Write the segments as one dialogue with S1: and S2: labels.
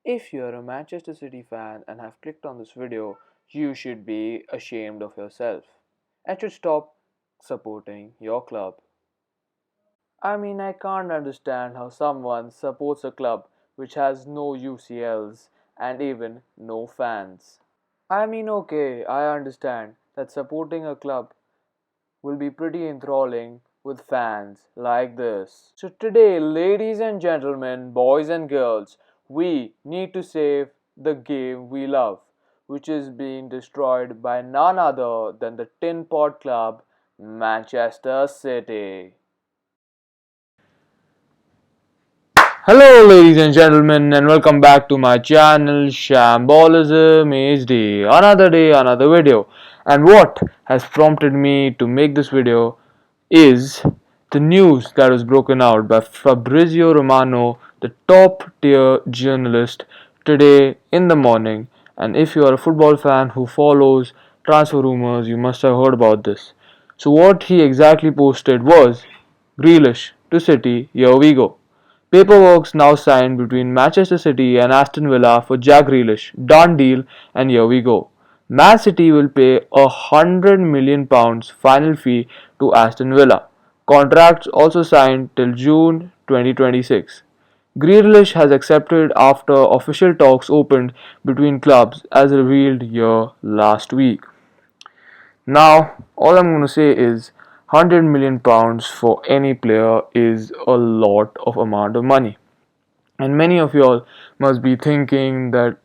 S1: If you're a Manchester City fan and have clicked on this video, you should be ashamed of yourself and should stop supporting your club. I can't understand how someone supports a club which has no UCLs and even no fans. Okay, I understand that supporting a club will be pretty enthralling with fans like this. So, today, ladies and gentlemen, boys and girls, we need to save the game we love, which is being destroyed by none other than the Tin Pot Club, Manchester City. Hello, ladies and gentlemen, and welcome back to my channel Shambolism HD. Another day, another video. And what has prompted me to make this video is the news that was broken out by Fabrizio Romano, the top tier journalist, today in the morning. And if you are a football fan who follows transfer rumors, you must have heard about this. So, what he exactly posted was Grealish to City, here we go. Paperwork's now signed between Manchester City and Aston Villa for Jack Grealish. Done deal, and here we go. Man City will pay £100 million final fee to Aston Villa. Contracts also signed till June 2026. Grealish has accepted after official talks opened between clubs as revealed here last week. Now, all I'm going to say is £100 million for any player is a lot of amount of money. And many of y'all must be thinking that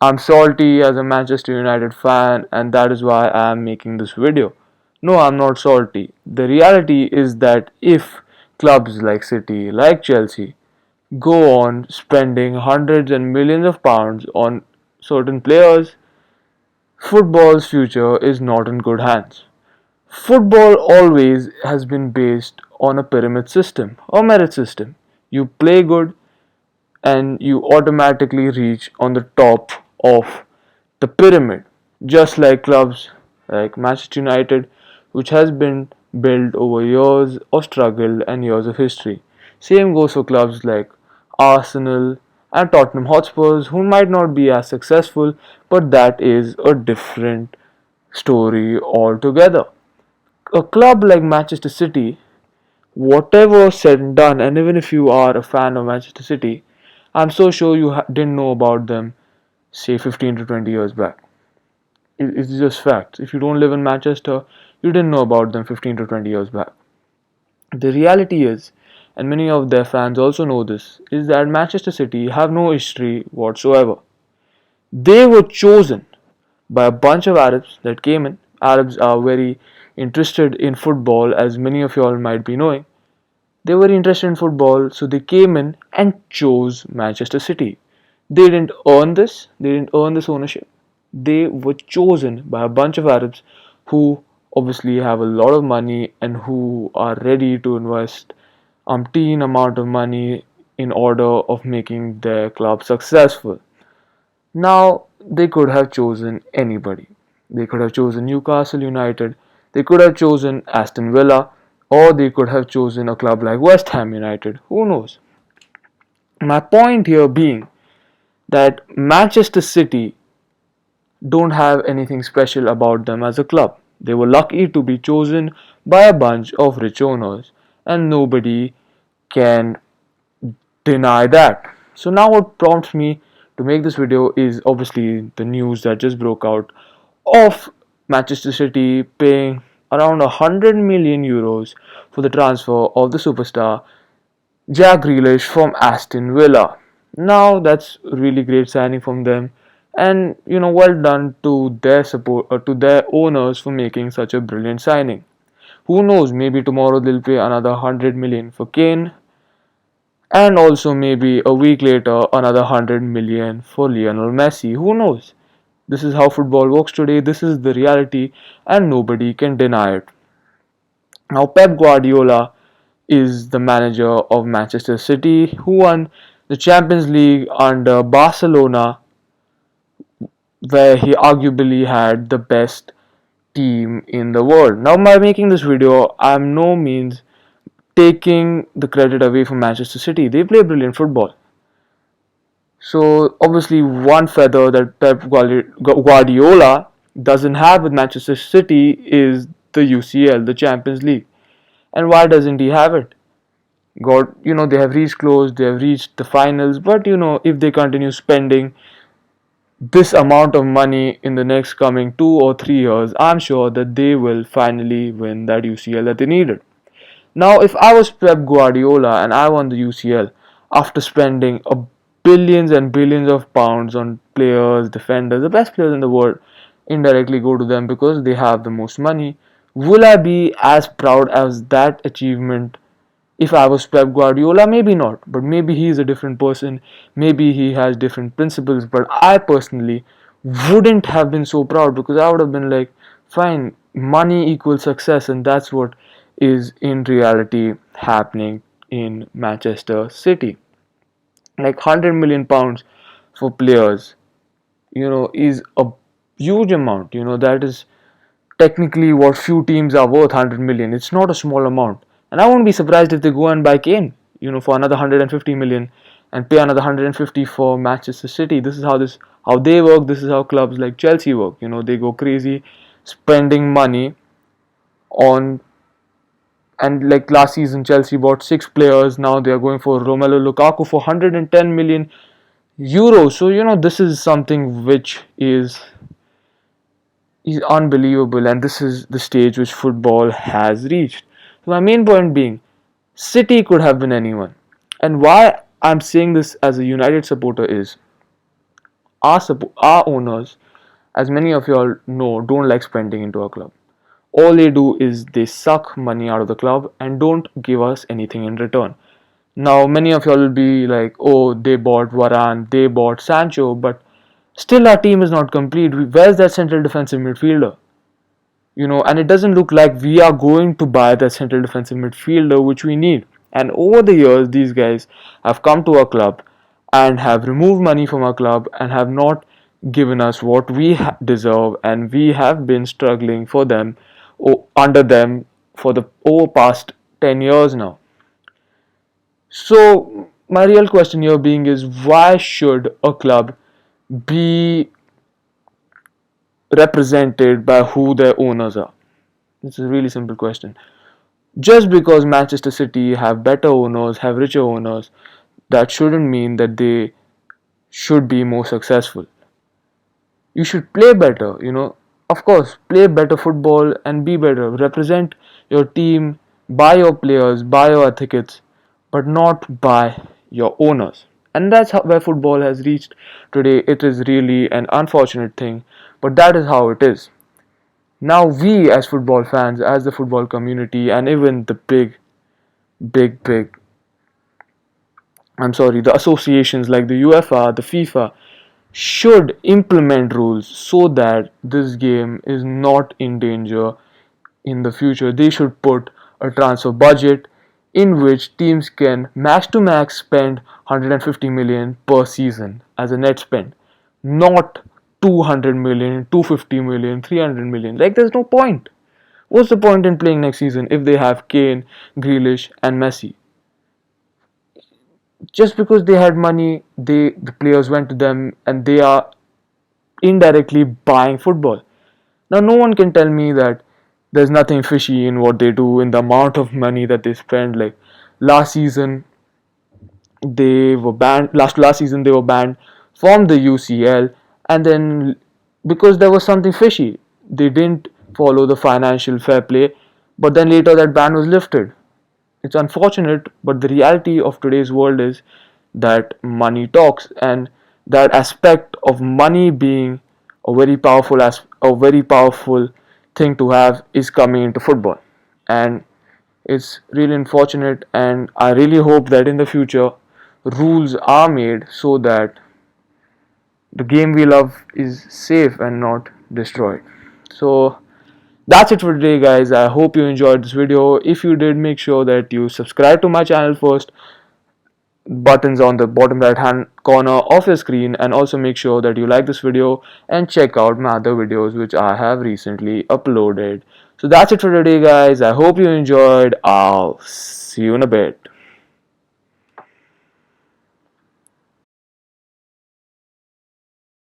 S1: I'm salty as a Manchester United fan and that is why I'm making this video. No, I'm not salty. The reality is that if clubs like City, like Chelsea, go on spending hundreds and millions of pounds on certain players, football's future is not in good hands. Football always has been based on a pyramid system or merit system. You play good and you automatically reach on the top of the pyramid, just like clubs like Manchester United, which has been built over years of struggle and years of history. Same goes for clubs like Arsenal and Tottenham Hotspurs, who might not be as successful, but that is a different story altogether. A club like Manchester City, whatever said and done, and even if you are a fan of Manchester City, I'm so sure you didn't know about them, say 15 to 20 years back. It's just facts. If you don't live in Manchester, you didn't know about them 15 to 20 years back. The reality is, and many of their fans also know this, is that Manchester City have no history whatsoever. They were chosen by a bunch of Arabs that came in. Arabs are very interested in football, as many of you all might be knowing. They were interested in football, so they came in and chose Manchester City. They didn't earn this, they didn't earn this ownership. They were chosen by a bunch of Arabs who obviously have a lot of money and who are ready to invest umpteen amount of money in order of making their club successful. Now, they could have chosen anybody. They could have chosen Newcastle United, they could have chosen Aston Villa, or they could have chosen a club like West Ham United. Who knows? My point here being that Manchester City don't have anything special about them as a club. They were lucky to be chosen by a bunch of rich owners, and nobody can deny that. So now what prompts me to make this video is obviously the news that just broke out of Manchester City paying around 100 million euros for the transfer of the superstar Jack Grealish from Aston Villa. Now that's really great signing from them, and well done to their support to their owners for making such a brilliant signing. Who knows? Maybe tomorrow they'll pay another 100 million for Kane, and also maybe a week later another 100 million for Lionel Messi. Who knows? This is how football works today. This is the reality, and nobody can deny it. Now, Pep Guardiola is the manager of Manchester City, who won the Champions League under Barcelona, where he arguably had the best team in the world. Now, by making this video, I'm no means taking the credit away from Manchester City. They play brilliant football. So obviously, one feather that Guardiola doesn't have with Manchester City is the UCL, the Champions League. And why doesn't he have it? God, they have reached close, they have reached the finals, but if they continue spending this amount of money in the next coming 2 or 3 years, I'm sure that they will finally win that UCL that they needed. Now, if I was Pep Guardiola and I won the UCL after spending billions and billions of pounds on players, defenders, the best players in the world indirectly go to them because they have the most money, will I be as proud as that achievement if I was Pep Guardiola? Maybe not, but maybe he is a different person. Maybe he has different principles. But I personally wouldn't have been so proud because I would have been like, fine, money equals success, and that's what is in reality happening in Manchester City. Like £100 million for players, is a huge amount. That is technically what few teams are worth 100 million. It's not a small amount. And I won't be surprised if they go and buy Kane, for another 150 million and pay another 150 for Manchester City. This is how they work. This is how clubs like Chelsea work. They go crazy spending money on, and like last season Chelsea bought 6 players. Now they are going for Romelu Lukaku for 110 million euros. So this is something which is unbelievable, and this is the stage which football has reached. So my main point being, City could have been anyone. And why I'm saying this as a United supporter is our owners, as many of you all know, don't like spending into a club. All they do is they suck money out of the club and don't give us anything in return. Now, many of y'all will be like, oh, they bought Varane, they bought Sancho, but still our team is not complete. Where's that central defensive midfielder? And it doesn't look like we are going to buy the central defensive midfielder which we need. And over the years, these guys have come to our club and have removed money from our club and have not given us what we deserve, and we have been struggling for them under them for the over past 10 years now. So my real question here being is, why should a club be represented by who their owners are? It's a really simple question. Just because Manchester City have better owners, have richer owners, that shouldn't mean that they should be more successful. You should play better, Of course, play better football and be better. Represent your team, buy your players, buy your tickets, but not by your owners. And that's where football has reached today. It is really an unfortunate thing, but that is how it is. Now we as football fans, as the football community, and even the big, the associations like the UEFA, the FIFA, should implement rules so that this game is not in danger in the future. They should put a transfer budget in which teams can max to max spend 150 million per season as a net spend, not 200 million, 250 million, 300 million. Like, there's no point. What's the point in playing next season if they have Kane, Grealish, and Messi? Just because they had money, the players went to them, and they are indirectly buying football. Now, no one can tell me that there's nothing fishy in what they do, in the amount of money that they spend. Like last season, they were banned. Last season, they were banned from the UCL, and then because there was something fishy, they didn't follow the financial fair play. But then later, that ban was lifted. It's unfortunate, but the reality of today's world is that money talks, and that aspect of money being a very powerful thing to have is coming into football. And it's really unfortunate, and I really hope that in the future rules are made so that the game we love is safe and not destroyed. So that's it for today, guys. I hope you enjoyed this video. If you did, make sure that you subscribe to my channel first. Buttons on the bottom right hand corner of your screen, and also make sure that you like this video and check out my other videos which I have recently uploaded. So that's it for today, guys. I hope you enjoyed. I'll see you in a bit.